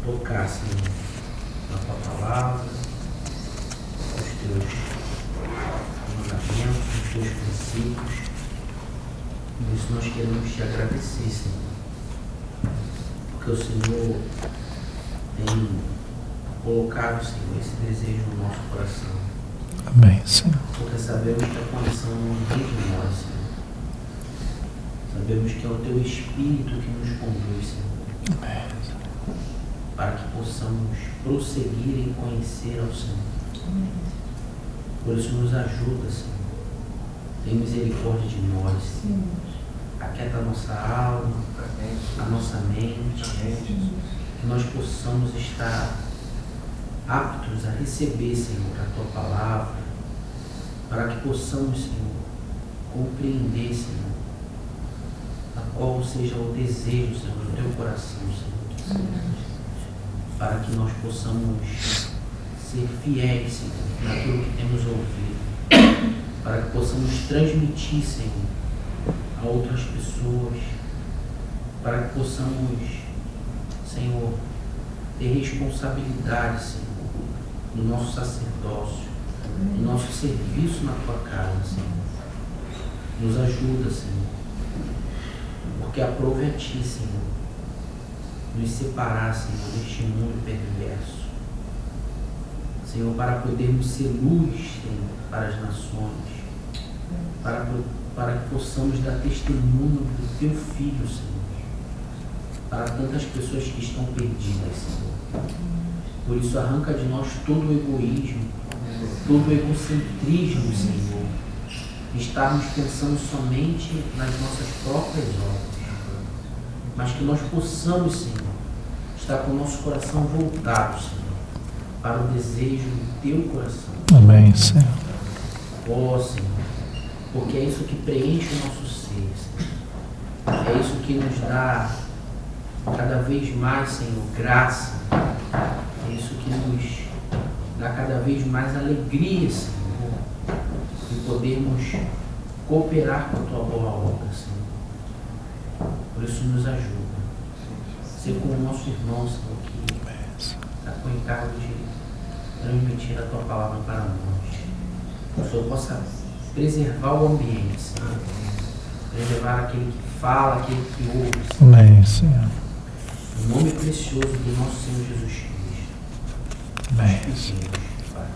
tocar, Senhor, na tua palavra, nos teus mandamentos, nos teus princípios. Por isso nós queremos te agradecer, Senhor, porque o Senhor tem colocado, Senhor, esse desejo no nosso coração. Amém, Senhor. Porque sabemos que a condição não vem de nós, Senhor. Sabemos que é o teu Espírito que nos conduz, Senhor. Amém. Para que possamos prosseguir em conhecer ao Senhor. Por isso nos ajuda, Senhor. Tem misericórdia de nós, Senhor. Aquieta a nossa alma, a nossa mente, que nós possamos estar aptos a receber, Senhor, a tua palavra, para que possamos, Senhor, compreender, Senhor, a qual seja o desejo, Senhor, do teu coração, Senhor, para que nós possamos ser fiéis, Senhor, naquilo que temos ouvido, para que possamos transmitir, Senhor, a outras pessoas, para que possamos, Senhor, ter responsabilidade, Senhor, no nosso sacerdócio, no nosso serviço na tua casa, Senhor. Nos ajuda, Senhor, porque aprove a ti, Senhor, nos separar, Senhor, deste mundo perverso, Senhor, para podermos ser luz, Senhor, para as nações, para que possamos dar testemunho do teu Filho, Senhor, para tantas pessoas que estão perdidas, Senhor. Por isso, arranca de nós todo o egoísmo, todo o egocentrismo, Senhor, de estarmos pensando somente nas nossas próprias obras, mas que nós possamos, Senhor, estar com o nosso coração voltado, Senhor, para o desejo do teu coração. Amém, Senhor. Ó, Senhor, porque é isso que preenche o nosso ser, Senhor. É isso que nos dá cada vez mais, Senhor, graça. É isso que nos dá cada vez mais alegria, Senhor, de podermos cooperar com a tua boa obra, Senhor. Por isso nos ajuda. Ser como o nosso irmão, Senhor, que está com o encargo de transmitir a tua palavra para nós. Que o Senhor possa preservar o ambiente, Senhor. Preservar aquele que fala, aquele que ouve, Senhor. Amém, Senhor. Em nome precioso do nosso Senhor Jesus Cristo. Amém. Pedimos, Pai,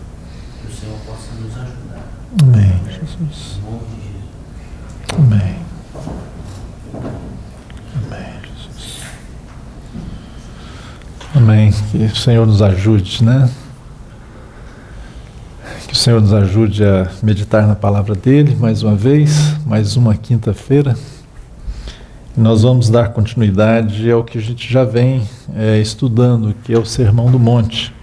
que o Senhor possa nos ajudar. Amém, Jesus. Em nome de Jesus. Amém. Amém, Jesus. Amém. Que o Senhor nos ajude, né? Que o Senhor nos ajude a meditar na palavra dele mais uma vez, mais uma quinta-feira. E nós vamos dar continuidade ao que a gente já vem estudando, que é o Sermão do Monte.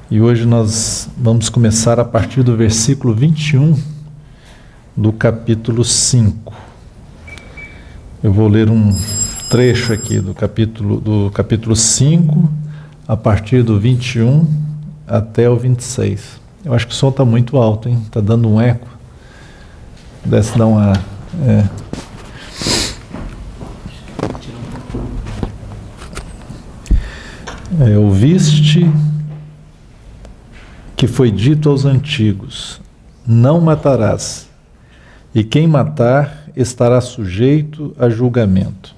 E hoje nós vamos começar a partir do versículo 21 do capítulo 5. Eu vou ler um trecho aqui do capítulo 5, a partir do 21 até o 26. Eu acho que o som está muito alto, hein? Está dando um eco. Pudesse dar uma... Ouviste que foi dito aos antigos: não matarás, e quem matar estará sujeito a julgamento.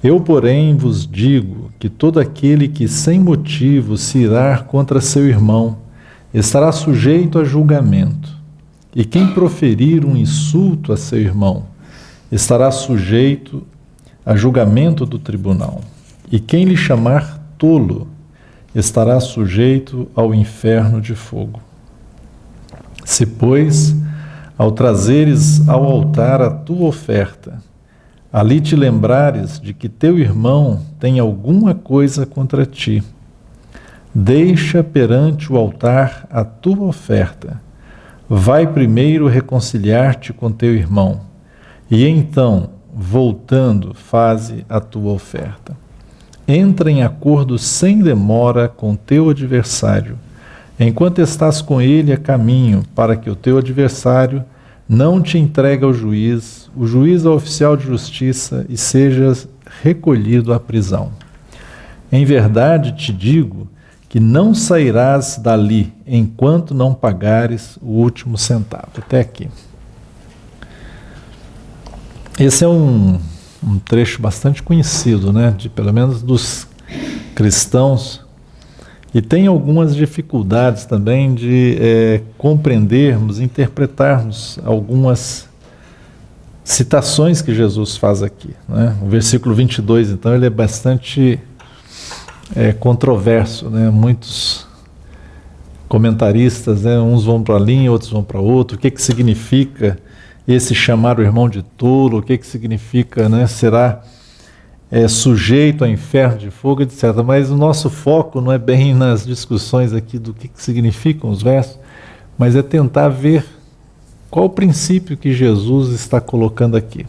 Eu, porém, vos digo que todo aquele que sem motivo se irar contra seu irmão estará sujeito a julgamento, e quem proferir um insulto a seu irmão estará sujeito a julgamento do tribunal, e quem lhe chamar tolo estará sujeito ao inferno de fogo. Se, pois, ao trazeres ao altar a tua oferta, ali te lembrares de que teu irmão tem alguma coisa contra ti, deixa perante o altar a tua oferta, vai primeiro reconciliar-te com teu irmão, e então, voltando, faze a tua oferta. Entra em acordo sem demora com teu adversário, enquanto estás com ele a caminho, para que o teu adversário não te entregue ao juiz, o juiz ao oficial de justiça, e sejas recolhido à prisão. Em verdade te digo que não sairás dali enquanto não pagares o último centavo. Até aqui. Esse é um trecho bastante conhecido, né, pelo menos dos cristãos, e tem algumas dificuldades também de compreendermos, interpretarmos algumas citações que Jesus faz aqui, né? O versículo 22, então, ele é bastante controverso, né? Muitos comentaristas, né, uns vão para a linha, outros vão para outro. O que significa esse chamar o irmão de tolo? O que significa, né, será sujeito ao inferno de fogo, etc. Mas o nosso foco não é bem nas discussões aqui do que significam os versos, mas é tentar ver qual o princípio que Jesus está colocando aqui,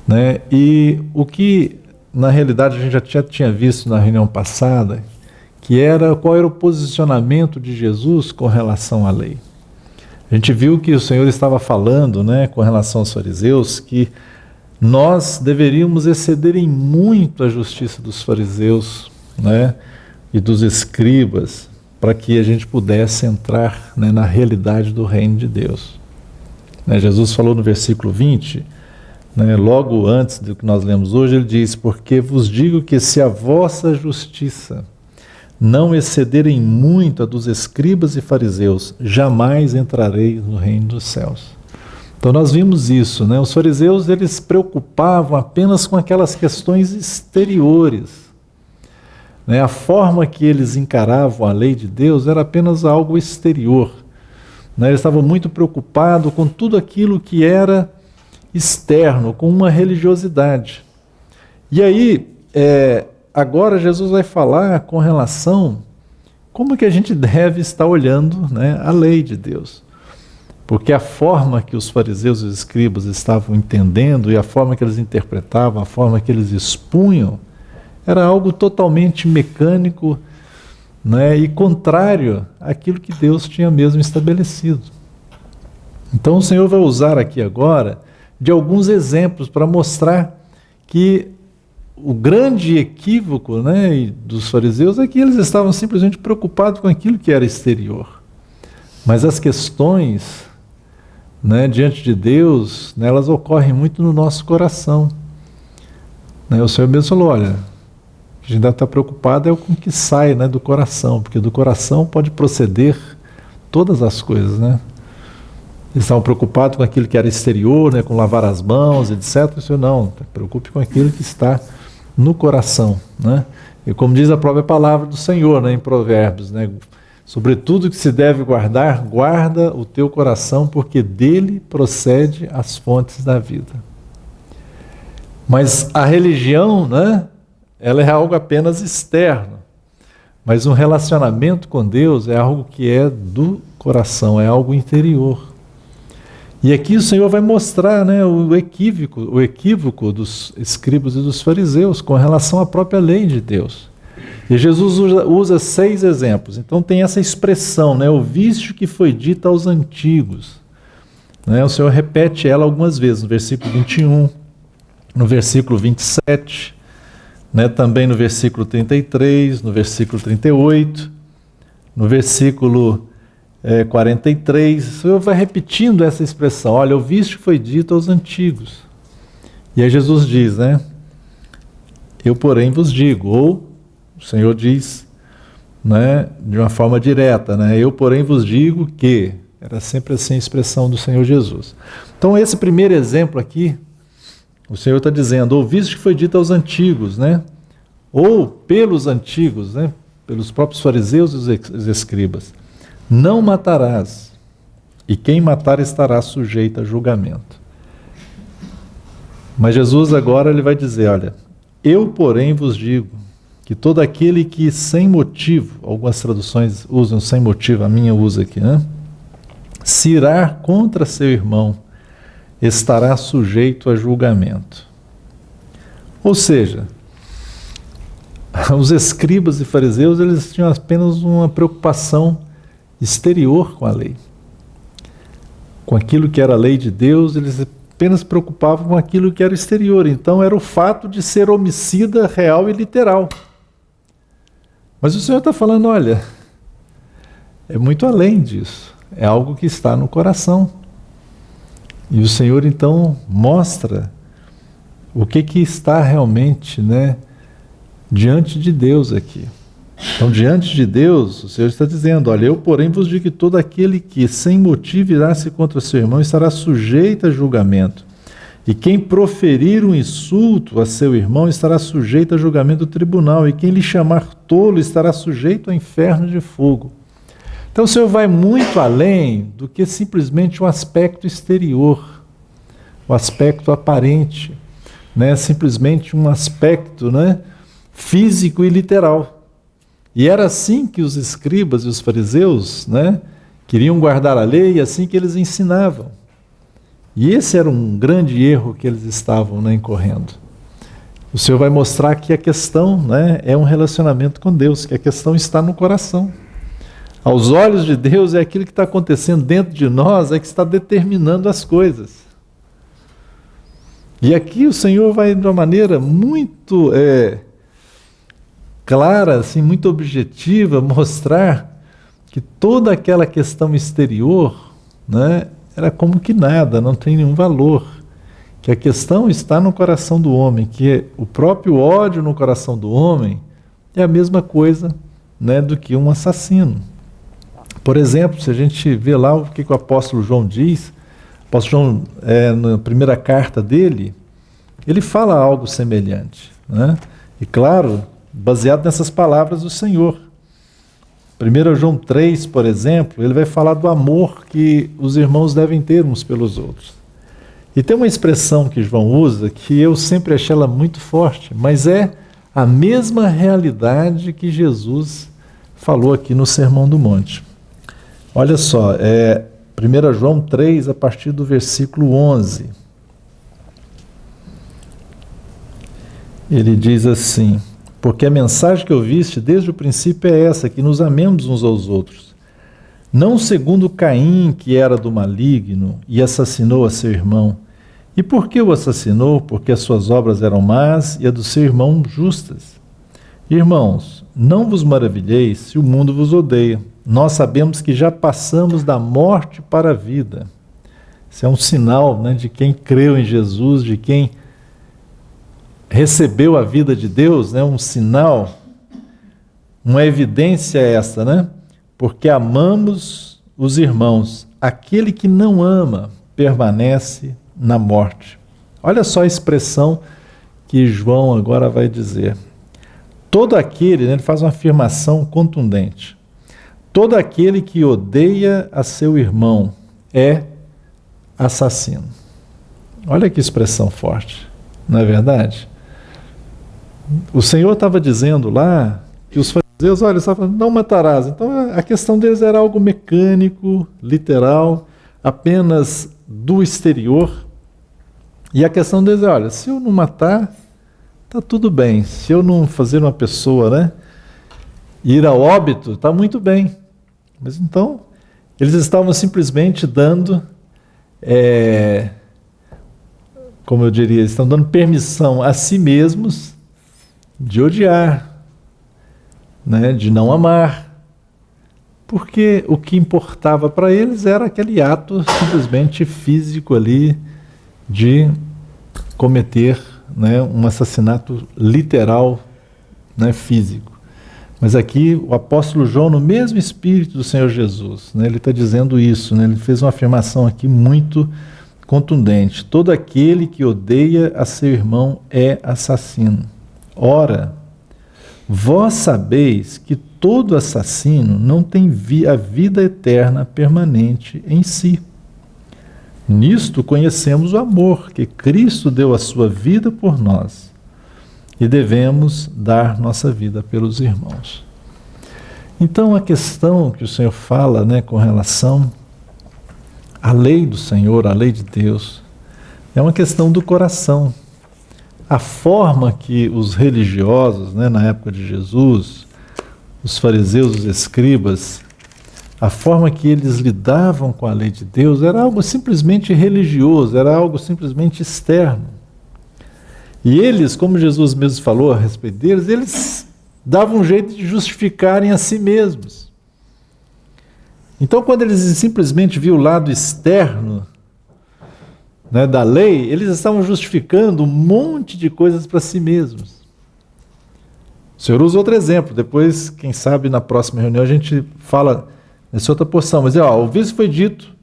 né? E o que, na realidade, a gente já tinha visto na reunião passada, que era qual era o posicionamento de Jesus com relação à lei. A gente viu que o Senhor estava falando, né, com relação aos fariseus, que nós deveríamos exceder em muito a justiça dos fariseus, né, e dos escribas, para que a gente pudesse entrar, né, na realidade do reino de Deus. Né, Jesus falou no versículo 20, né, logo antes do que nós lemos hoje, ele diz: porque vos digo que se a vossa justiça não excederem muito a dos escribas e fariseus, jamais entrareis no reino dos céus. Então nós vimos isso, né? Os fariseus, eles se preocupavam apenas com aquelas questões exteriores, né? A forma que eles encaravam a lei de Deus era apenas algo exterior, né? Eles estavam muito preocupados com tudo aquilo que era externo, com uma religiosidade. E aí, agora Jesus vai falar com relação como que a gente deve estar olhando, né, a lei de Deus. Porque a forma que os fariseus e os escribas estavam entendendo e a forma que eles interpretavam, a forma que eles expunham, era algo totalmente mecânico, né, e contrário àquilo que Deus tinha mesmo estabelecido. Então o Senhor vai usar aqui agora de alguns exemplos para mostrar que o grande equívoco, né, dos fariseus é que eles estavam simplesmente preocupados com aquilo que era exterior. Mas as questões, né, diante de Deus, né, elas ocorrem muito no nosso coração. Né, o Senhor mesmo falou: olha, a gente ainda está preocupado com o que sai, né, do coração, porque do coração pode proceder todas as coisas, né? Eles estavam preocupados com aquilo que era exterior, né, com lavar as mãos, etc. O Senhor não, preocupe com aquilo que está no coração, né? E como diz a própria palavra do Senhor, né, em Provérbios, né, sobre tudo que se deve guardar, guarda o teu coração, porque dele procede as fontes da vida. Mas a religião, né, ela é algo apenas externo, mas um relacionamento com Deus é algo que é do coração, é algo interior. E aqui o Senhor vai mostrar, né, o equívoco dos escribas e dos fariseus com relação à própria lei de Deus. E Jesus usa 6 exemplos. Então tem essa expressão, né, o vício que foi dito aos antigos. Né, o Senhor repete ela algumas vezes, no versículo 21, no versículo 27, né, também no versículo 33, no versículo 38, no versículo 43, o Senhor vai repetindo essa expressão. Olha, o vício foi dito aos antigos. E aí Jesus diz, né, eu porém vos digo, ou o Senhor diz, né, de uma forma direta, né, eu porém vos digo que, era sempre assim a expressão do Senhor Jesus. Então esse primeiro exemplo aqui, o Senhor está dizendo, o vício que foi dito aos antigos, né, ou pelos antigos, né, pelos próprios fariseus e os escribas. Não matarás, e quem matar estará sujeito a julgamento. Mas Jesus agora ele vai dizer, olha, eu porém vos digo que todo aquele que sem motivo, algumas traduções usam sem motivo, a minha usa aqui, né, se irar contra seu irmão, estará sujeito a julgamento. Ou seja, os escribas e fariseus, eles tinham apenas uma preocupação exterior com a lei. Com aquilo que era a lei de Deus, eles apenas se preocupavam com aquilo que era exterior. Então era o fato de ser homicida real e literal. Mas o Senhor está falando, olha, é muito além disso. É algo que está no coração. E o Senhor então mostra o que está realmente, né, diante de Deus aqui. Então, diante de Deus, o Senhor está dizendo, olha, eu porém vos digo que todo aquele que sem motivo irá-se contra seu irmão estará sujeito a julgamento. E quem proferir um insulto a seu irmão estará sujeito a julgamento do tribunal. E quem lhe chamar tolo estará sujeito ao inferno de fogo. Então o Senhor vai muito além do que simplesmente um aspecto exterior, o aspecto aparente, né? Simplesmente um aspecto, né, físico e literal. E era assim que os escribas e os fariseus, né, queriam guardar a lei e assim que eles ensinavam. E esse era um grande erro que eles estavam, né, incorrendo. O Senhor vai mostrar que a questão, né, é um relacionamento com Deus, que a questão está no coração. Aos olhos de Deus é aquilo que está acontecendo dentro de nós, é que está determinando as coisas. E aqui o Senhor vai de uma maneira muito clara, assim, muito objetiva, mostrar que toda aquela questão exterior, né, era como que nada, não tem nenhum valor. Que a questão está no coração do homem, que o próprio ódio no coração do homem é a mesma coisa, né, do que um assassino. Por exemplo, se a gente vê lá o que o apóstolo João diz, o apóstolo João, na primeira carta dele, ele fala algo semelhante, né? E claro, baseado nessas palavras do Senhor. 1 João 3, por exemplo, ele vai falar do amor que os irmãos devem ter uns pelos outros. E tem uma expressão que João usa que eu sempre achei ela muito forte, mas é a mesma realidade que Jesus falou aqui no Sermão do Monte. Olha só, 1 João 3, a partir do versículo 11. Ele diz assim: porque a mensagem que ouviste desde o princípio é essa, que nos amemos uns aos outros. Não segundo Caim, que era do maligno e assassinou a seu irmão. E por que o assassinou? Porque as suas obras eram más e a do seu irmão justas. Irmãos, não vos maravilheis se o mundo vos odeia. Nós sabemos que já passamos da morte para a vida. Isso é um sinal, né, de quem creu em Jesus, de quem recebeu a vida de Deus, né, um sinal, uma evidência essa, né? Porque amamos os irmãos. Aquele que não ama permanece na morte. Olha só a expressão que João agora vai dizer. Todo aquele, né, ele faz uma afirmação contundente. Todo aquele que odeia a seu irmão é assassino. Olha que expressão forte, não é verdade? O Senhor estava dizendo lá que os fariseus, olha, estavam, não matarás. Então a questão deles era algo mecânico, literal, apenas do exterior. E a questão deles é, olha, se eu não matar, está tudo bem. Se eu não fazer uma pessoa, né, ir a óbito, está muito bem. Mas então, eles estavam simplesmente dando, como eu diria, eles estão dando permissão a si mesmos de odiar, né, de não amar, porque o que importava para eles era aquele ato simplesmente físico ali de cometer, né, um assassinato literal, né, físico. Mas aqui o apóstolo João, no mesmo espírito do Senhor Jesus, né, ele está dizendo isso, né, ele fez uma afirmação aqui muito contundente. Todo aquele que odeia a seu irmão é assassino. Ora, vós sabeis que todo assassino não tem a vida eterna permanente em si. Nisto conhecemos o amor, que Cristo deu a sua vida por nós, e devemos dar nossa vida pelos irmãos. Então a questão que o Senhor fala, né, com relação à lei do Senhor, à lei de Deus, é uma questão do coração. A forma que os religiosos, né, na época de Jesus, os fariseus, os escribas, a forma que eles lidavam com a lei de Deus era algo simplesmente religioso, era algo simplesmente externo. E eles, como Jesus mesmo falou a respeito deles, eles davam um jeito de justificarem a si mesmos. Então, quando eles simplesmente viam o lado externo, né, da lei, eles estavam justificando um monte de coisas para si mesmos. O Senhor usa outro exemplo, depois, quem sabe, na próxima reunião a gente fala nessa outra porção, mas ouvisto foi dito,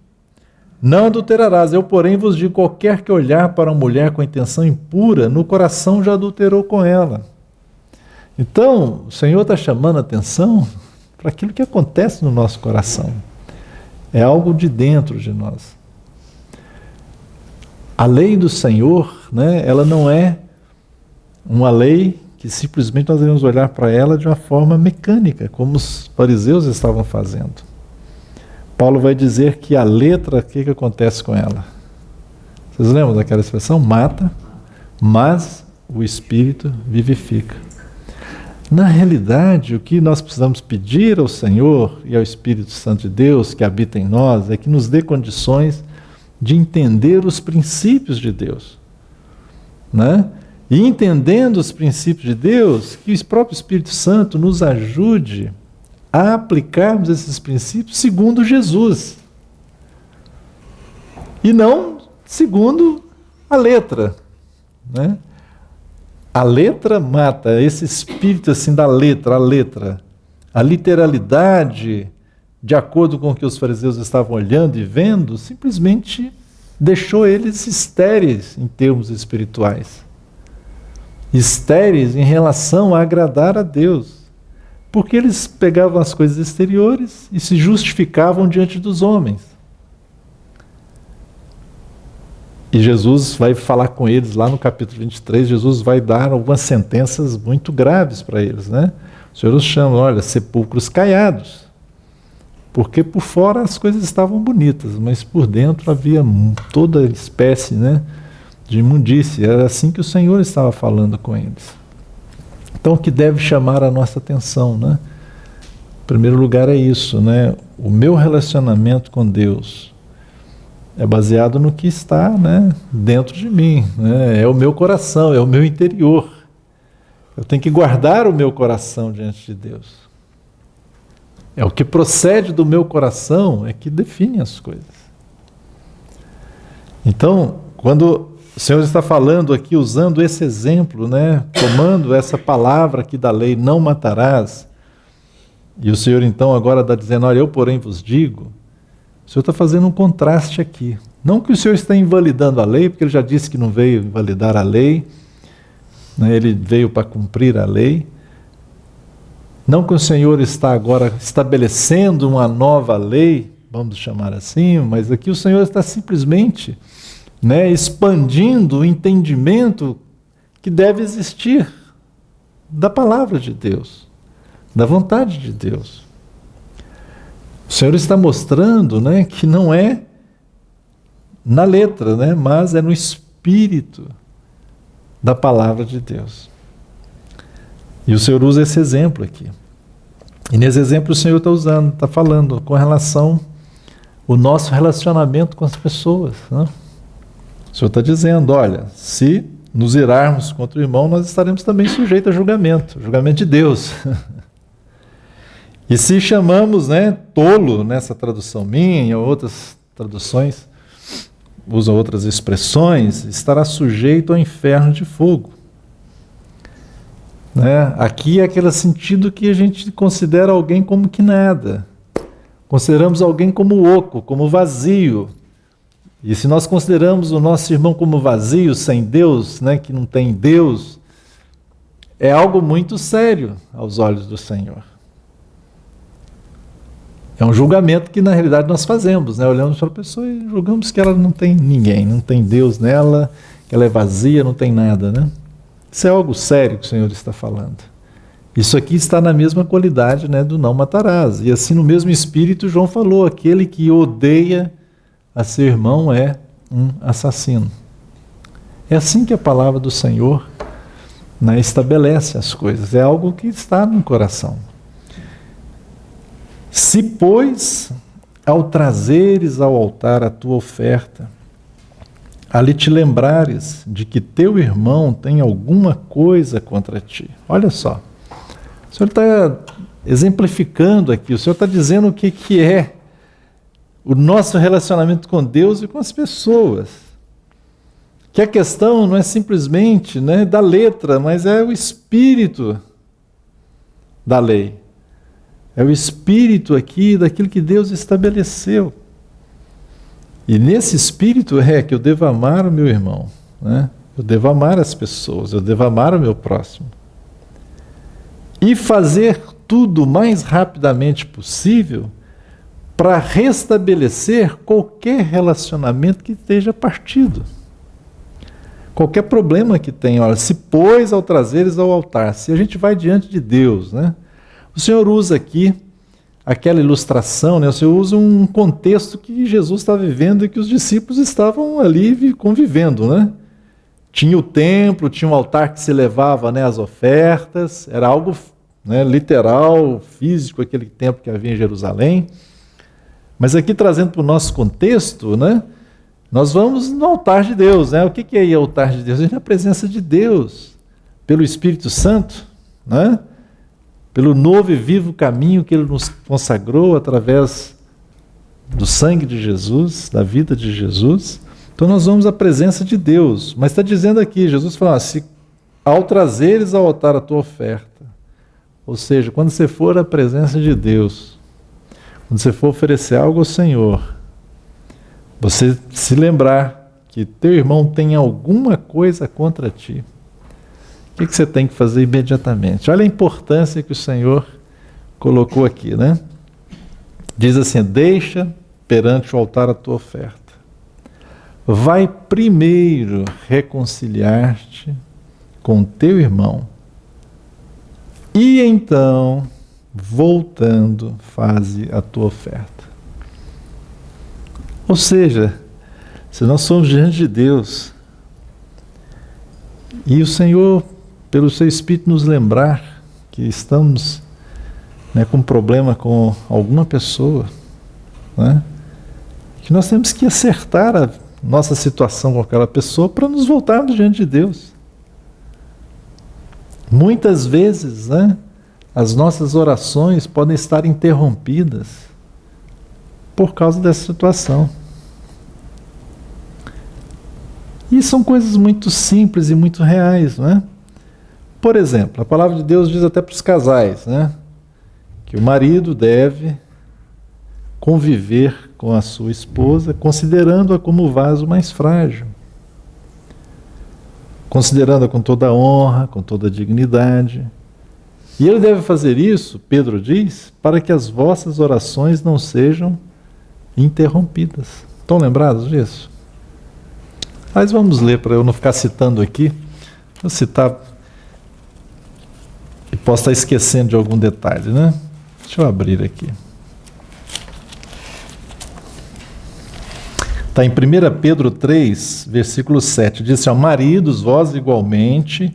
não adulterarás, eu porém vos digo, qualquer que olhar para uma mulher com intenção impura, no coração já adulterou com ela. Então, o Senhor está chamando a atenção para aquilo que acontece no nosso coração. É algo de dentro de nós. A lei do Senhor, né, ela não é uma lei que simplesmente nós devemos olhar para ela de uma forma mecânica, como os fariseus estavam fazendo. Paulo vai dizer que a letra, o que acontece com ela? Vocês lembram daquela expressão? Mata, mas o Espírito vivifica. Na realidade, o que nós precisamos pedir ao Senhor e ao Espírito Santo de Deus que habita em nós é que nos dê condições de entender os princípios de Deus, né? E entendendo os princípios de Deus, que o próprio Espírito Santo nos ajude a aplicarmos esses princípios segundo Jesus. E não segundo a letra, né? A letra mata, esse espírito assim da letra, a literalidade, de acordo com o que os fariseus estavam olhando e vendo, simplesmente deixou eles estéreis em termos espirituais. Estéreis em relação a agradar a Deus. Porque eles pegavam as coisas exteriores e se justificavam diante dos homens. E Jesus vai falar com eles lá no capítulo 23, Jesus vai dar algumas sentenças muito graves para eles, né? O Senhor os chama, olha, sepulcros caiados. Porque por fora as coisas estavam bonitas, mas por dentro havia toda espécie, né, de imundície. Era assim que o Senhor estava falando com eles. Então o que deve chamar a nossa atenção, né? Em primeiro lugar é isso, né? O meu relacionamento com Deus é baseado no que está, né, dentro de mim, né? É o meu coração, é o meu interior. Eu tenho que guardar o meu coração diante de Deus. É o que procede do meu coração é que define as coisas. Então, quando o Senhor está falando aqui, usando esse exemplo, né, tomando essa palavra aqui da lei, não matarás, e o Senhor então agora está dizendo, olha, eu porém vos digo, o Senhor está fazendo um contraste aqui. Não que o Senhor está invalidando a lei, porque Ele já disse que não veio invalidar a lei, né, Ele veio para cumprir a lei. Não que o Senhor está agora estabelecendo uma nova lei, vamos chamar assim, mas aqui o Senhor está simplesmente, né, expandindo o entendimento que deve existir da palavra de Deus, da vontade de Deus. O Senhor está mostrando, né, que não é na letra, né, mas é no espírito da palavra de Deus. E o Senhor usa esse exemplo aqui. E nesse exemplo o Senhor está usando, está falando com relação ao nosso relacionamento com as pessoas, né? O Senhor está dizendo, olha, se nos irarmos contra o irmão, nós estaremos também sujeitos a julgamento de Deus. E se chamamos, né, tolo, nessa tradução minha, em outras traduções, usam outras expressões, estará sujeito ao inferno de fogo. Né? Aqui é aquele sentido que a gente considera alguém como que nada. Consideramos alguém como oco, como vazio. E se nós consideramos o nosso irmão como vazio, sem Deus, né, que não tem Deus, é algo muito sério aos olhos do Senhor. É um julgamento que na realidade nós fazemos, né? Olhamos para a pessoa e julgamos que ela não tem ninguém, não tem Deus nela, que ela é vazia, não tem nada, né? Isso é algo sério que o Senhor está falando. Isso aqui está na mesma qualidade, né, do não matarás. E assim no mesmo espírito João falou, aquele que odeia a seu irmão é um assassino. É assim que a palavra do Senhor, né, estabelece as coisas. É algo que está no coração. Se, pois, ao trazeres ao altar a tua oferta, ali te lembrares de que teu irmão tem alguma coisa contra ti. Olha só, O Senhor está exemplificando aqui, o Senhor está dizendo o que é o nosso relacionamento com Deus e com as pessoas. Que a questão não é simplesmente, né, da letra, mas é o espírito da lei. É o espírito aqui daquilo que Deus estabeleceu. E nesse espírito é que eu devo amar o meu irmão, né? Eu devo amar as pessoas, eu devo amar o meu próximo. E fazer tudo o mais rapidamente possível para restabelecer qualquer relacionamento que esteja partido. Qualquer problema que tenha, olha, se pôs ao trazeres ao altar, se a gente vai diante de Deus, né? O Senhor usa aqui aquela ilustração, né? O Senhor usa um contexto que Jesus está vivendo e que os discípulos estavam ali convivendo, né? Tinha o templo, tinha um altar que se levava, né, as ofertas, era algo, né, literal, físico, aquele templo que havia em Jerusalém. Mas aqui trazendo para o nosso contexto, né, nós vamos no altar de Deus, né? O que é o altar de Deus? É a presença de Deus, pelo Espírito Santo, né? Pelo novo e vivo caminho que Ele nos consagrou através do sangue de Jesus, da vida de Jesus. Então nós vamos à presença de Deus. Mas está dizendo aqui, Jesus fala, se ao trazeres ao altar a tua oferta, ou seja, quando você for à presença de Deus, quando você for oferecer algo ao Senhor, você se lembrar que teu irmão tem alguma coisa contra ti, o que você tem que fazer imediatamente? Olha a importância que o Senhor colocou aqui, né? Diz assim, deixa perante o altar a tua oferta. Vai primeiro reconciliar-te com teu irmão e então, voltando, faze a tua oferta. Ou seja, se nós somos diante de Deus e o Senhor, pelo seu Espírito, nos lembrar que estamos, né, com problema com alguma pessoa, né, que nós temos que acertar a nossa situação com aquela pessoa para nos voltarmos diante de Deus. Muitas vezes, né, as nossas orações podem estar interrompidas por causa dessa situação. E são coisas muito simples e muito reais, não é? Por exemplo, a palavra de Deus diz até para os casais, né, que o marido deve conviver com a sua esposa, considerando-a como o vaso mais frágil, considerando-a com toda a honra, com toda a dignidade. E ele deve fazer isso, Pedro diz, para que as vossas orações não sejam interrompidas. Estão lembrados disso? Mas vamos ler, para eu não ficar citando aqui. Vou citar e posso estar esquecendo de algum detalhe, né? Deixa eu abrir aqui. Está em 1 Pedro 3, versículo 7. Diz assim, maridos, vós igualmente,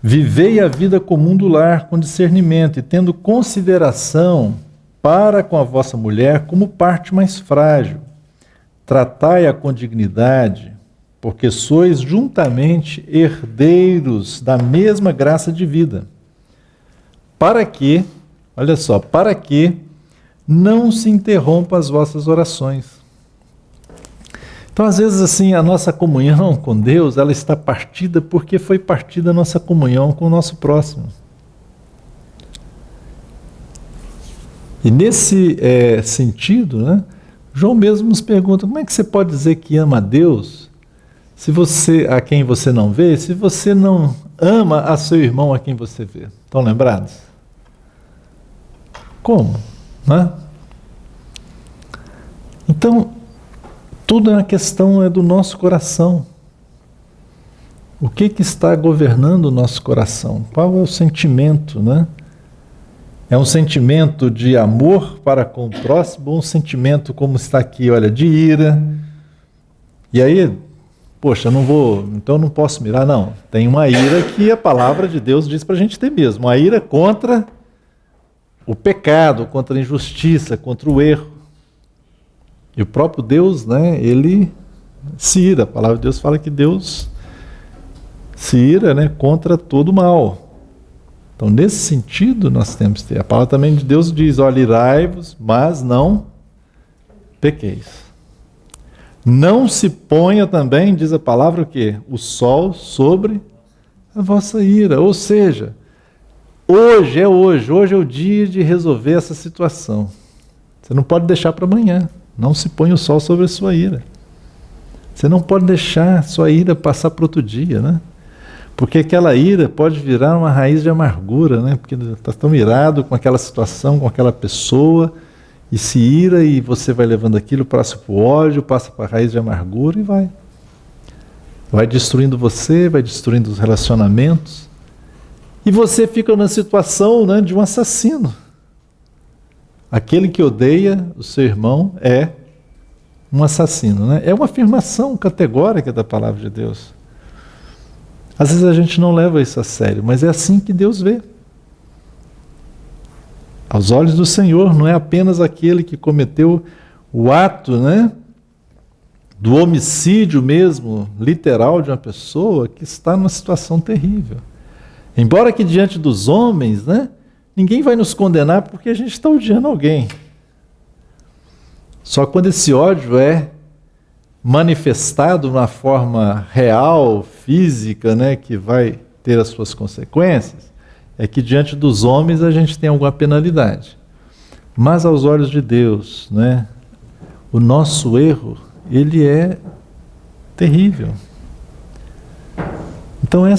vivei a vida comum do lar com discernimento e tendo consideração para com a vossa mulher como parte mais frágil. Tratai-a com dignidade, porque sois juntamente herdeiros da mesma graça de vida. Para que, olha só, para que não se interrompam as vossas orações. Então, às vezes, assim, a nossa comunhão com Deus, ela está partida porque foi partida a nossa comunhão com o nosso próximo. E nesse sentido, né, João mesmo nos pergunta, como é que você pode dizer que ama a Deus se você, a quem você não vê, se você não ama a seu irmão a quem você vê? Estão lembrados? Como? Né? Então, tudo é uma questão do nosso coração. O que está governando o nosso coração? Qual é o sentimento, né? É um sentimento de amor para com o próximo, ou um sentimento, como está aqui, olha, de ira? E aí, poxa, então eu não posso mirar. Não, tem uma ira que a palavra de Deus diz para a gente ter mesmo. Uma ira contra o pecado, contra a injustiça, contra o erro. E o próprio Deus, né, ele se ira. A palavra de Deus fala que Deus se ira, né, contra todo o mal. Então, nesse sentido, nós temos que ter. A palavra também de Deus diz, olha, irai-vos, mas não pequeis. Não se ponha também, diz a palavra, o quê? O sol sobre a vossa ira. Ou seja, hoje é o dia de resolver essa situação. Você não pode deixar para amanhã. Não se põe o sol sobre a sua ira. Você não pode deixar a sua ira passar para outro dia, né? Porque aquela ira pode virar uma raiz de amargura, né? Porque está tão irado com aquela situação, com aquela pessoa, e se ira e você vai levando aquilo, passa para o ódio, passa para a raiz de amargura e vai. Vai destruindo você, vai destruindo os relacionamentos. E você fica na situação, né, de um assassino. Aquele que odeia o seu irmão é um assassino, né? É uma afirmação categórica da palavra de Deus. Às vezes a gente não leva isso a sério, mas é assim que Deus vê. Aos olhos do Senhor, não é apenas aquele que cometeu o ato, né, do homicídio mesmo, literal, de uma pessoa que está numa situação terrível. Embora que diante dos homens, né, ninguém vai nos condenar porque a gente está odiando alguém. Só quando esse ódio é manifestado numa forma real, física, né, que vai ter as suas consequências, é que diante dos homens a gente tem alguma penalidade. Mas aos olhos de Deus, né, o nosso erro, ele é terrível. Então é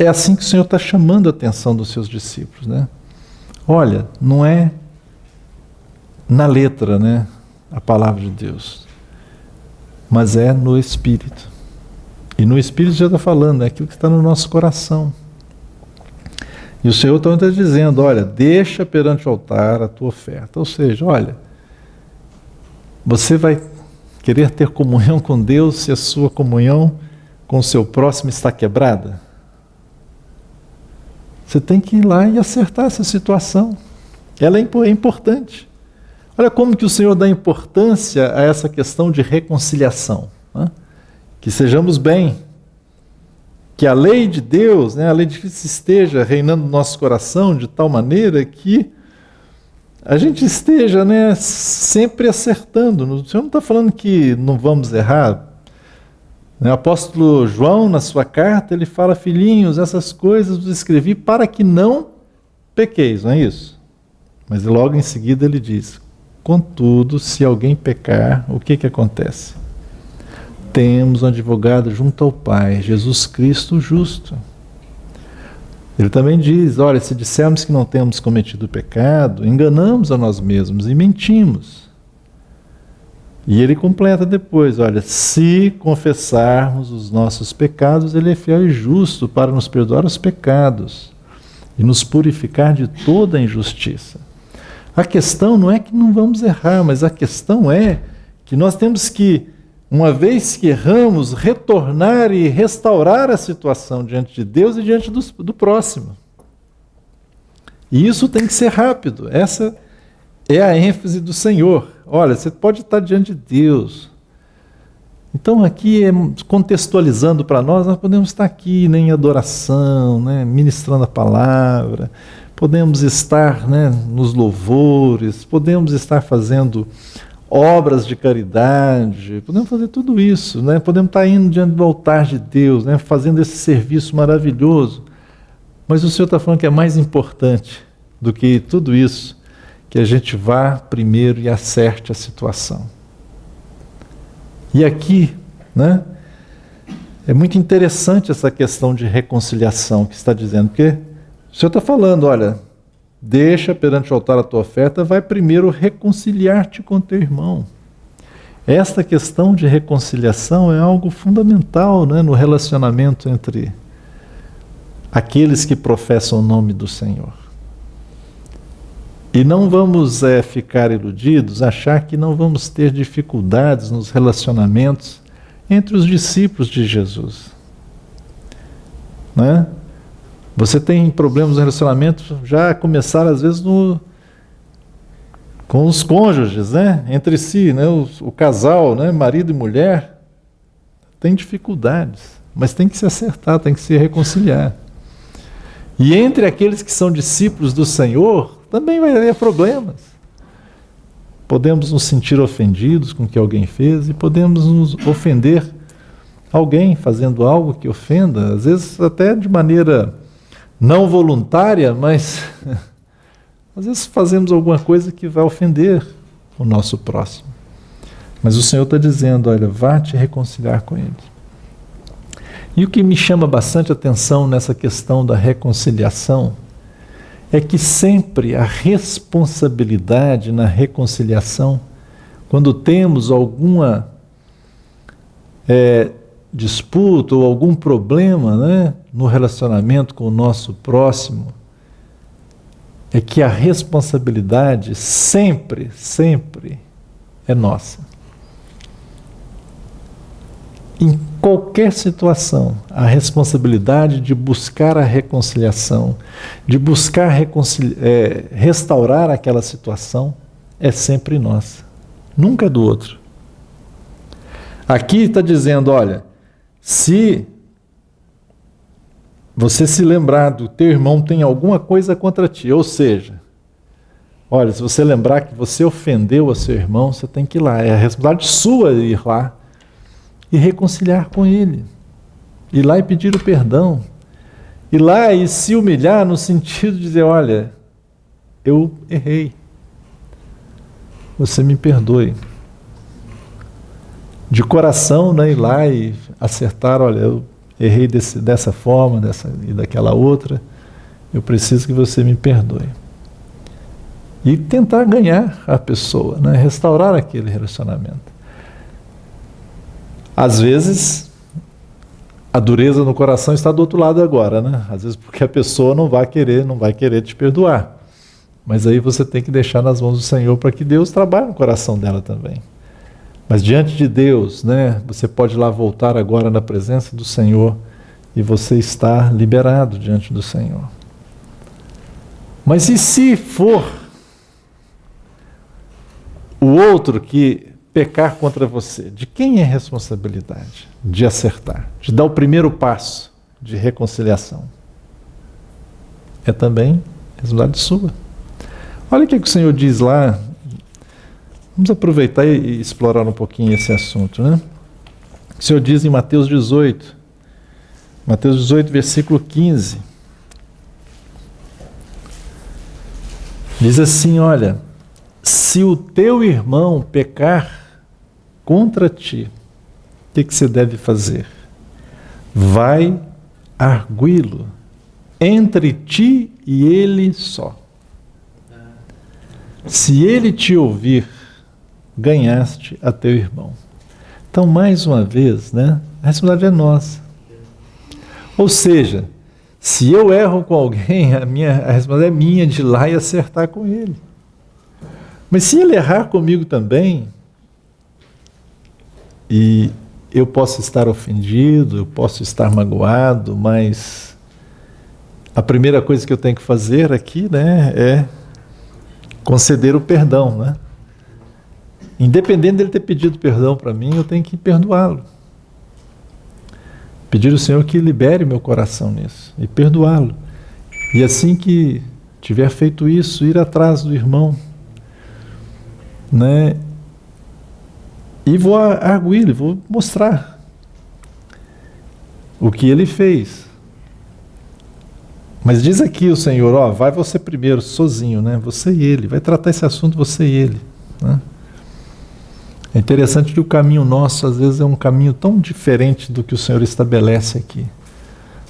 assim que o Senhor está chamando a atenção dos seus discípulos, né? Olha, não é na letra, né, a palavra de Deus, mas é no Espírito. E no Espírito já está falando, é aquilo que está no nosso coração. E o Senhor está dizendo, olha, deixa perante o altar a tua oferta. Ou seja, olha, você vai querer ter comunhão com Deus se a sua comunhão com o seu próximo está quebrada? Você tem que ir lá e acertar essa situação. Ela é importante. Olha como que o Senhor dá importância a essa questão de reconciliação, né? Que sejamos bem, que a lei de Deus, né, a lei de Cristo esteja reinando no nosso coração de tal maneira que a gente esteja, né, sempre acertando. O Senhor não está falando que não vamos errar. O apóstolo João, na sua carta, ele fala, filhinhos, essas coisas vos escrevi para que não pequeis, não é isso? Mas logo em seguida ele diz, contudo, se alguém pecar, o que acontece? Temos um advogado junto ao Pai, Jesus Cristo justo. Ele também diz, olha, se dissermos que não temos cometido pecado, enganamos a nós mesmos e mentimos. E ele completa depois, olha, se confessarmos os nossos pecados, ele é fiel e justo para nos perdoar os pecados e nos purificar de toda a injustiça. A questão não é que não vamos errar, mas a questão é que nós temos que, uma vez que erramos, retornar e restaurar a situação diante de Deus e diante do próximo. E isso tem que ser rápido. Essa é a ênfase do Senhor. Olha, você pode estar diante de Deus. Então aqui, contextualizando para nós podemos estar aqui, né, em adoração, né, ministrando a palavra, podemos estar, né, nos louvores, podemos estar fazendo obras de caridade, podemos fazer tudo isso, né? Podemos estar indo diante do altar de Deus, né? Fazendo esse serviço maravilhoso. Mas o Senhor está falando que é mais importante do que tudo isso, que a gente vá primeiro e acerte a situação. E aqui, né, é muito interessante essa questão de reconciliação que está dizendo, porque o Senhor está falando, olha, deixa perante o altar a tua oferta, vai primeiro reconciliar-te com teu irmão. Esta questão de reconciliação é algo fundamental, né, no relacionamento entre aqueles que professam o nome do Senhor. E não vamos ficar iludidos, achar que não vamos ter dificuldades nos relacionamentos entre os discípulos de Jesus. Né? Você tem problemas no relacionamento, já começaram às vezes com os cônjuges, né? Entre si, né? O casal, né? Marido e mulher, tem dificuldades, mas tem que se acertar, tem que se reconciliar. E entre aqueles que são discípulos do Senhor, também vai haver problemas. Podemos nos sentir ofendidos com o que alguém fez e podemos nos ofender alguém fazendo algo que ofenda, às vezes até de maneira não voluntária, mas às vezes fazemos alguma coisa que vai ofender o nosso próximo. Mas o Senhor está dizendo, olha, vá te reconciliar com ele. E o que me chama bastante atenção nessa questão da reconciliação é que sempre a responsabilidade na reconciliação, quando temos alguma disputa ou algum problema, né, no relacionamento com o nosso próximo, é que a responsabilidade sempre, sempre é nossa. Em qualquer situação, a responsabilidade de buscar a reconciliação, de buscar restaurar aquela situação, é sempre nossa, nunca é do outro. Aqui está dizendo, olha, se você se lembrar do teu irmão tem alguma coisa contra ti, ou seja, olha, se você lembrar que você ofendeu a seu irmão, você tem que ir lá, é a responsabilidade sua ir lá e reconciliar com ele, ir lá e pedir o perdão, ir lá e se humilhar no sentido de dizer, olha, eu errei, você me perdoe. De coração, né, ir lá e acertar, olha, eu errei dessa forma, dessa e daquela outra, eu preciso que você me perdoe. E tentar ganhar a pessoa, né, restaurar aquele relacionamento. Às vezes, a dureza no coração está do outro lado agora, né? Às vezes porque a pessoa não vai querer te perdoar. Mas aí você tem que deixar nas mãos do Senhor para que Deus trabalhe no coração dela também. Mas diante de Deus, né, você pode lá voltar agora na presença do Senhor e você está liberado diante do Senhor. Mas e se for o outro que pecar contra você? De quem é a responsabilidade de acertar, de dar o primeiro passo de reconciliação? É também responsabilidade sua. Olha o que o Senhor diz lá. Vamos aproveitar e explorar um pouquinho esse assunto, né? O Senhor diz em Mateus 18, versículo 15. Diz assim, olha, se o teu irmão pecar contra ti, o que você deve fazer? Vai arguí-lo entre ti e ele só. Se ele te ouvir, ganhaste a teu irmão. Então, mais uma vez, né, a responsabilidade é nossa. Ou seja, se eu erro com alguém, a responsabilidade é minha de ir lá e acertar com ele. Mas se ele errar comigo também, e eu posso estar ofendido, eu posso estar magoado, mas a primeira coisa que eu tenho que fazer aqui, né, é conceder o perdão, né? Independente dele ter pedido perdão para mim, eu tenho que perdoá-lo. Pedir ao Senhor que libere meu coração nisso e perdoá-lo. E assim que tiver feito isso, ir atrás do irmão, né? E vou arguir, vou mostrar o que ele fez. Mas diz aqui o Senhor, ó, vai você primeiro, sozinho, né? Você e ele, vai tratar esse assunto você e ele, né? É interessante que o caminho nosso, às vezes, é um caminho tão diferente do que o Senhor estabelece aqui.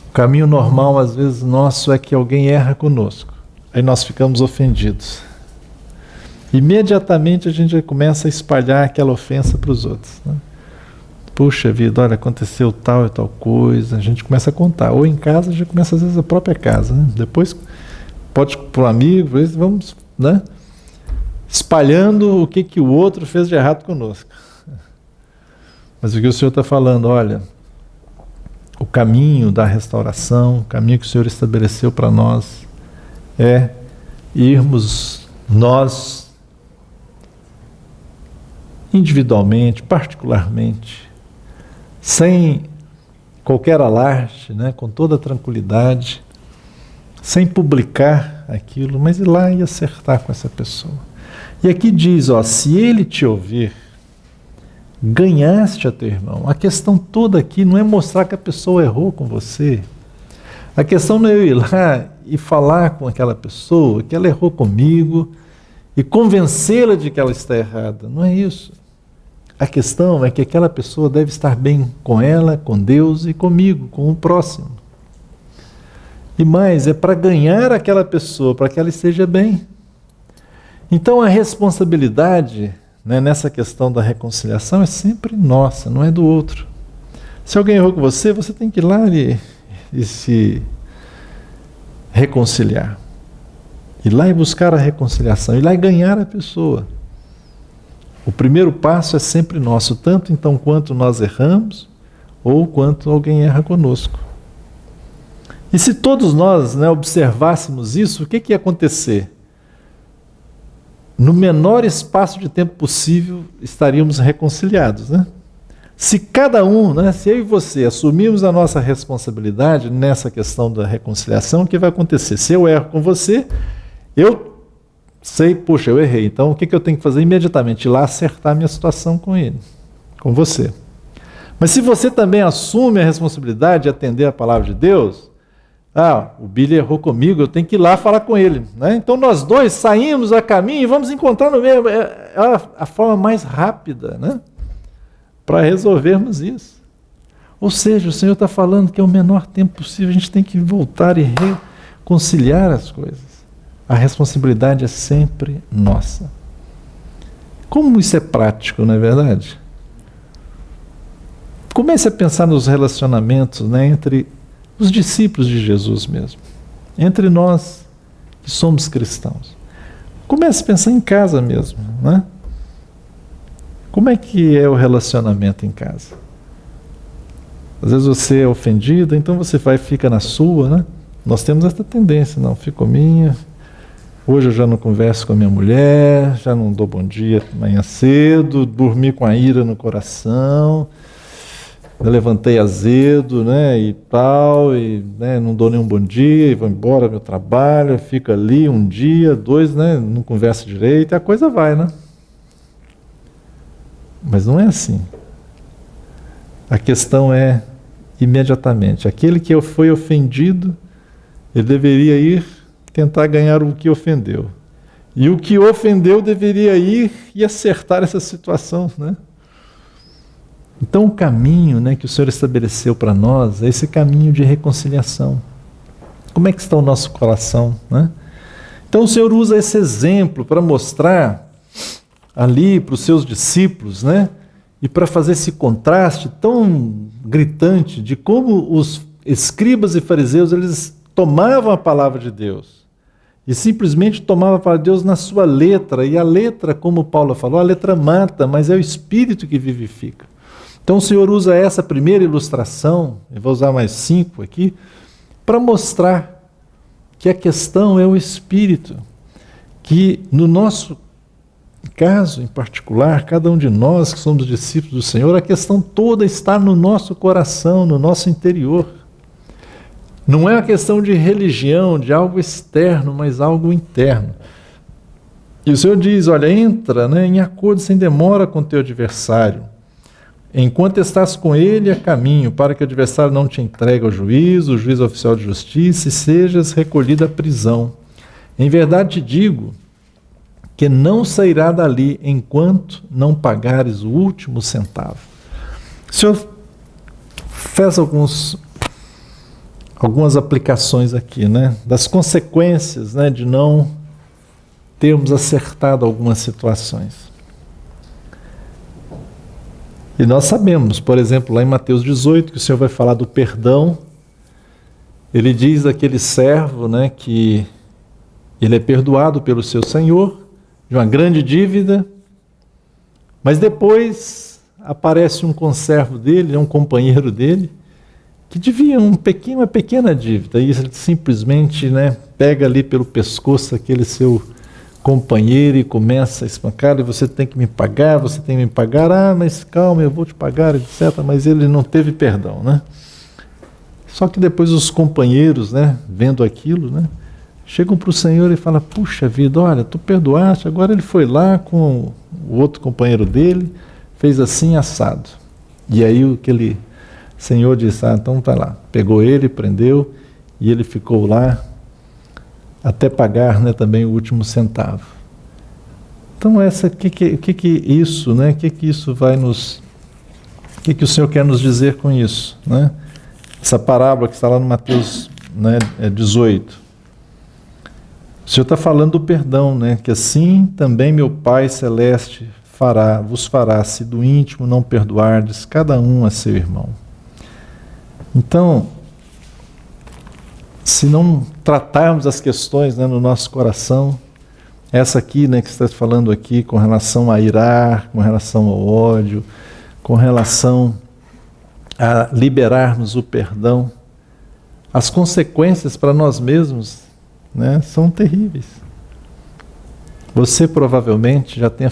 O caminho normal, às vezes, nosso é que alguém erra conosco. Aí nós ficamos ofendidos. Imediatamente a gente já começa a espalhar aquela ofensa para os outros, né? Puxa vida, olha, aconteceu tal e tal coisa. A gente começa a contar. Ou em casa, a gente começa, às vezes, a própria casa, né? Depois, pode para um amigo, vamos, né? Espalhando o que o outro fez de errado conosco. Mas o que o Senhor está falando, olha, o caminho da restauração, o caminho que o Senhor estabeleceu para nós é irmos nós individualmente, particularmente, sem qualquer alarde, né, com toda tranquilidade, sem publicar aquilo, mas ir lá e acertar com essa pessoa. E aqui diz, ó, se ele te ouvir, ganhaste a teu irmão. A questão toda aqui não é mostrar que a pessoa errou com você. A questão não é eu ir lá e falar com aquela pessoa que ela errou comigo e convencê-la de que ela está errada. Não é isso. A questão é que aquela pessoa deve estar bem com ela, com Deus e comigo, com o próximo. E mais, é para ganhar aquela pessoa, para que ela esteja bem. Então a responsabilidade, né, nessa questão da reconciliação é sempre nossa, não é do outro. Se alguém errou com você, você tem que ir lá e se reconciliar. Ir lá e buscar a reconciliação, ir lá e ganhar a pessoa. O primeiro passo é sempre nosso, tanto então quanto nós erramos, ou quanto alguém erra conosco. E se todos nós, né, observássemos isso, o que ia acontecer? No menor espaço de tempo possível, estaríamos reconciliados, né? Se cada um, né, se eu e você assumirmos a nossa responsabilidade nessa questão da reconciliação, o que vai acontecer? Se eu erro com você, eu sei, puxa, eu errei, então o que eu tenho que fazer imediatamente? Ir lá acertar a minha situação com ele, com você. Mas se você também assume a responsabilidade de atender a palavra de Deus, o Billy errou comigo, eu tenho que ir lá falar com ele, né? Então nós dois saímos a caminho e vamos encontrar no meio. É a forma mais rápida, né, para resolvermos isso. Ou seja, o Senhor está falando que é o menor tempo possível, a gente tem que voltar e reconciliar as coisas. A responsabilidade é sempre nossa. Como isso é prático, não é verdade? Comece a pensar nos relacionamentos, né, entre os discípulos de Jesus mesmo, entre nós que somos cristãos. Comece a pensar em casa mesmo, né? Como é que é o relacionamento em casa? Às vezes você é ofendido, então você vai e fica na sua, né? Nós temos essa tendência, não, fico minha. Hoje eu já não converso com a minha mulher, já não dou bom dia amanhã cedo, dormi com a ira no coração, eu levantei azedo, né, e tal, e né, não dou nenhum bom dia, e vou embora do meu trabalho, fico ali um dia, dois, né, não converso direito, e a coisa vai, né? Mas não é assim. A questão é imediatamente. Aquele que foi ofendido, ele deveria ir tentar ganhar o que ofendeu. E o que ofendeu deveria ir e acertar essa situação, né? Então o caminho, né, que o Senhor estabeleceu para nós é esse caminho de reconciliação. Como é que está o nosso coração, né? Então o Senhor usa esse exemplo para mostrar ali para os seus discípulos, né, e para fazer esse contraste tão gritante de como os escribas e fariseus eles tomavam a palavra de Deus e simplesmente tomavam a palavra de Deus na sua letra, e a letra, como Paulo falou, a letra mata, mas é o Espírito que vivifica. Então o Senhor usa essa primeira ilustração, eu vou usar mais 5 aqui, para mostrar que a questão é o Espírito, que no nosso caso em particular, cada um de nós que somos discípulos do Senhor, a questão toda está no nosso coração, no nosso interior. Não é uma questão de religião, de algo externo, mas algo interno. E o Senhor diz, olha, entra, né, em acordo sem demora com o teu adversário, enquanto estás com ele a caminho, para que o adversário não te entregue ao juiz, o juiz oficial de justiça, e sejas recolhido à prisão. Em verdade te digo que não sairá dali enquanto não pagares o último centavo. O Senhor fez algumas aplicações aqui, né, das consequências, né, de não termos acertado algumas situações. E nós sabemos, por exemplo, lá em Mateus 18, que o Senhor vai falar do perdão. Ele diz daquele servo, né, que ele é perdoado pelo seu senhor de uma grande dívida, mas depois aparece um conservo dele, um companheiro dele, que devia uma pequena dívida, e ele simplesmente, né, pega ali pelo pescoço aquele seu companheiro e começa a espancar, e você tem que me pagar, mas calma, eu vou te pagar, etc. Mas ele não teve perdão, né? Só que depois os companheiros, né, vendo aquilo, né, chegam para o Senhor e falam: puxa vida, olha, tu perdoaste, agora ele foi lá com o outro companheiro dele, fez assim, assado. E aí aquele Senhor disse: ah, então vai lá. Pegou ele, prendeu, e ele ficou lá até pagar, né, também o último centavo. Então isso, né, que isso vai nos... O que o Senhor quer nos dizer com isso, né? Essa parábola que está lá no Mateus, né, 18. O Senhor está falando do perdão, né? Que assim também meu Pai Celeste vos fará, se do íntimo não perdoardes cada um a seu irmão. Então, se não tratarmos as questões, né, no nosso coração, essa aqui, né, que você está falando aqui com relação a irar, com relação ao ódio, com relação a liberarmos o perdão, as consequências para nós mesmos, né, são terríveis. Você provavelmente já tenha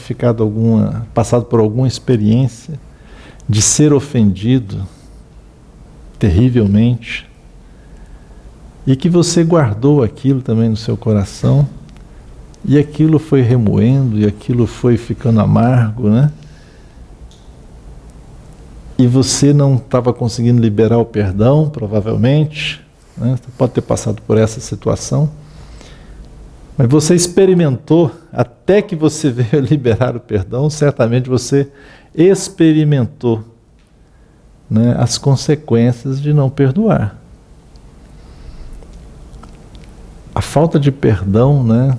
passado por alguma experiência de ser ofendido terrivelmente e que você guardou aquilo também no seu coração e aquilo foi remoendo e aquilo foi ficando amargo, né? E você não estava conseguindo liberar o perdão, provavelmente, né? Você pode ter passado por essa situação, mas você experimentou, até que você veio liberar o perdão, certamente você experimentou, né, as consequências de não perdoar. A falta de perdão, né,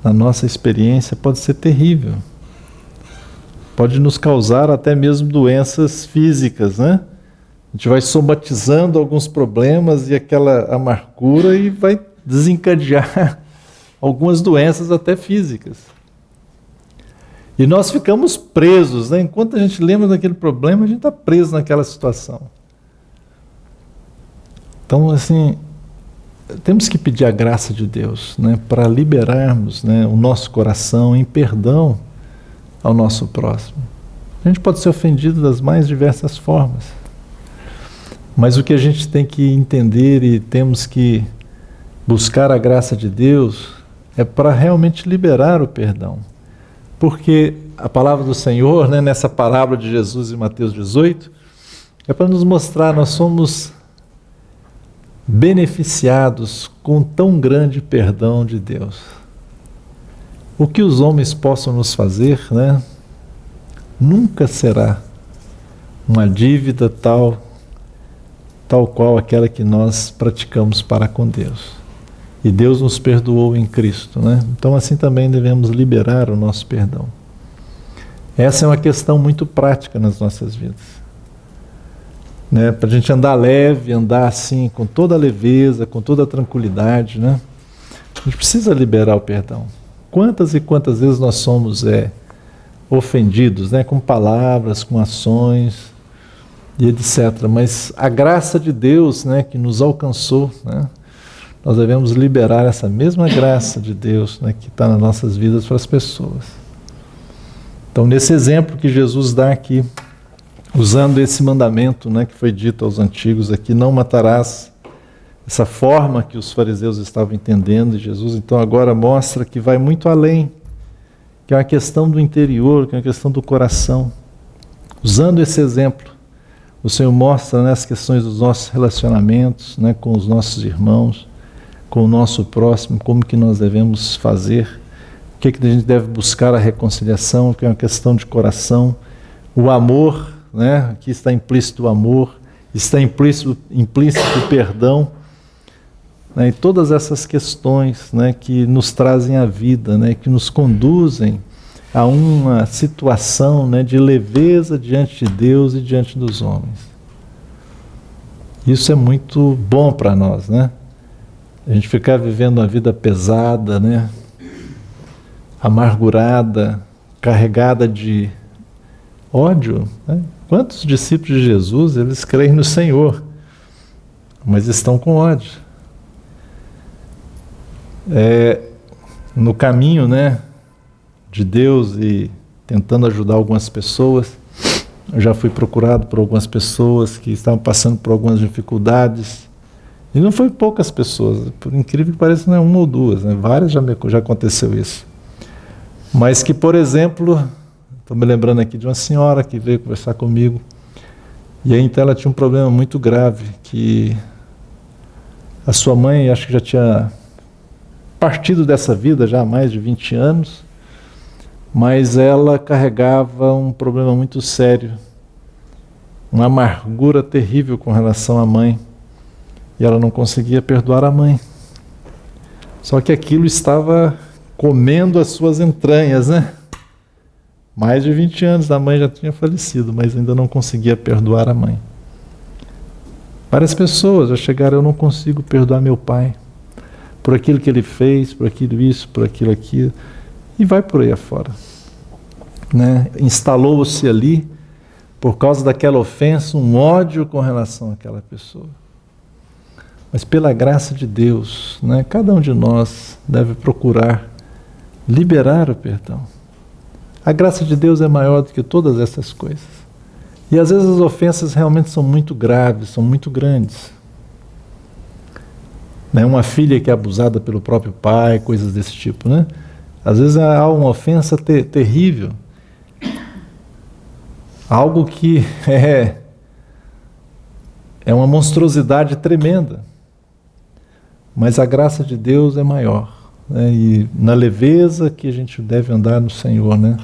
na nossa experiência pode ser terrível. Pode nos causar até mesmo doenças físicas, né? A gente vai somatizando alguns problemas e aquela amargura e vai desencadear algumas doenças até físicas. E nós ficamos presos, né? Enquanto a gente lembra daquele problema, a gente está preso naquela situação. Então, assim, temos que pedir a graça de Deus, né, para liberarmos, né, o nosso coração em perdão ao nosso próximo. A gente pode ser ofendido das mais diversas formas, mas o que a gente tem que entender e temos que buscar a graça de Deus é para realmente liberar o perdão. Porque a palavra do Senhor, né, nessa parábola de Jesus em Mateus 18, é para nos mostrar, nós somos beneficiados com tão grande perdão de Deus. O que os homens possam nos fazer, né, nunca será uma dívida tal qual aquela que nós praticamos para com Deus. E Deus nos perdoou em Cristo, né? Então assim também devemos liberar o nosso perdão. Essa é uma questão muito prática nas nossas vidas, né? Para a gente andar leve, andar assim, com toda a leveza, com toda a tranquilidade, né? A gente precisa liberar o perdão. Quantas e quantas vezes nós somos ofendidos, né? Com palavras, com ações e etc. Mas a graça de Deus, né, que nos alcançou, né? Nós devemos liberar essa mesma graça de Deus, né, que está nas nossas vidas para as pessoas. Então, nesse exemplo que Jesus dá aqui, usando esse mandamento, né, que foi dito aos antigos aqui, não matarás, essa forma que os fariseus estavam entendendo, e Jesus então agora mostra que vai muito além, que é uma questão do interior, que é uma questão do coração. Usando esse exemplo, o Senhor mostra, né, as questões dos nossos relacionamentos, né, com os nossos irmãos, com o nosso próximo, como que nós devemos fazer, o que a gente deve buscar a reconciliação, que é uma questão de coração, o amor, né? Aqui está implícito o amor, está implícito o perdão, né? E todas essas questões, né, que nos trazem a vida, né, que nos conduzem a uma situação, né, de leveza diante de Deus e diante dos homens. Isso é muito bom para nós, né? A gente ficar vivendo uma vida pesada, né, amargurada, carregada de ódio, né? Quantos discípulos de Jesus, eles creem no Senhor, mas estão com ódio. No caminho, né, de Deus e tentando ajudar algumas pessoas, Eu já fui procurado por algumas pessoas que estavam passando por algumas dificuldades. E não foi poucas pessoas, por incrível que pareça, não é uma ou duas, né? Várias já aconteceu isso. Mas que, por exemplo, estou me lembrando aqui de uma senhora que veio conversar comigo, e aí então ela tinha um problema muito grave, que a sua mãe, acho que já tinha partido dessa vida já há mais de 20 anos, mas ela carregava um problema muito sério, uma amargura terrível com relação à mãe, e ela não conseguia perdoar a mãe. Só que aquilo estava comendo as suas entranhas, né? Mais de 20 anos, a mãe já tinha falecido, mas ainda não conseguia perdoar a mãe. Várias pessoas já chegaram: eu não consigo perdoar meu pai, por aquilo que ele fez, por aquilo isso, por aquilo, e vai por aí afora. Né? Instalou-se ali, por causa daquela ofensa, um ódio com relação àquela pessoa. Mas pela graça de Deus, né, cada um de nós deve procurar liberar o perdão. A graça de Deus é maior do que todas essas coisas. E às vezes as ofensas realmente são muito graves, são muito grandes. Né, uma filha que é abusada pelo próprio pai, coisas desse tipo, né? Às vezes há uma ofensa terrível. Algo que é uma monstruosidade tremenda. Mas a graça de Deus é maior, né? E na leveza que a gente deve andar no Senhor, né?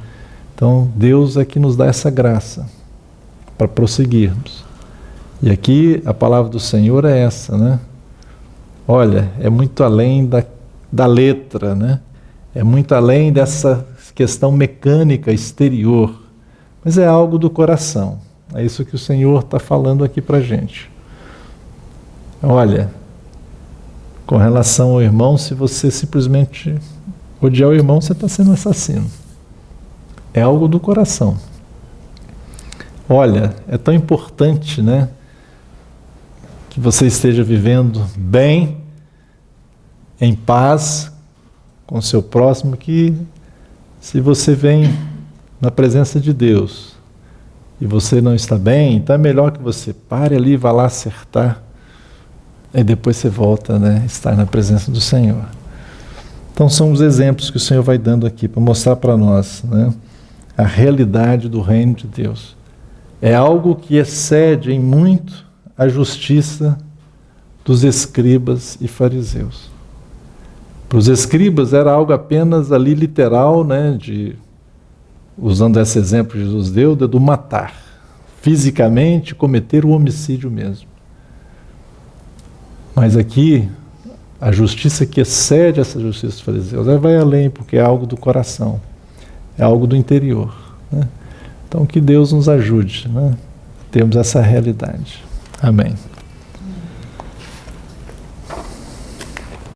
Então Deus é que nos dá essa graça para prosseguirmos. E aqui a palavra do Senhor é essa, né? Olha, é muito além da letra, né? É muito além dessa questão mecânica exterior, mas é algo do coração. É isso que o Senhor está falando aqui para a gente. Olha, com relação ao irmão, se você simplesmente odiar o irmão, você está sendo assassino. É algo do coração. Olha, é tão importante, né, que você esteja vivendo bem, em paz com o seu próximo, que se você vem na presença de Deus e você não está bem, então é melhor que você pare ali e vá lá acertar. E depois você volta, né, estar na presença do Senhor. Então são os exemplos que o Senhor vai dando aqui para mostrar para nós, né, a realidade do reino de Deus. É algo que excede em muito a justiça dos escribas e fariseus. Para os escribas era algo apenas ali literal, né, usando esse exemplo que Jesus deu, do matar, fisicamente cometer o homicídio mesmo. Mas aqui, a justiça que excede essa justiça dos fariseus, ela vai além, porque é algo do coração, é algo do interior, né? Então que Deus nos ajude, né? Temos essa realidade. Amém.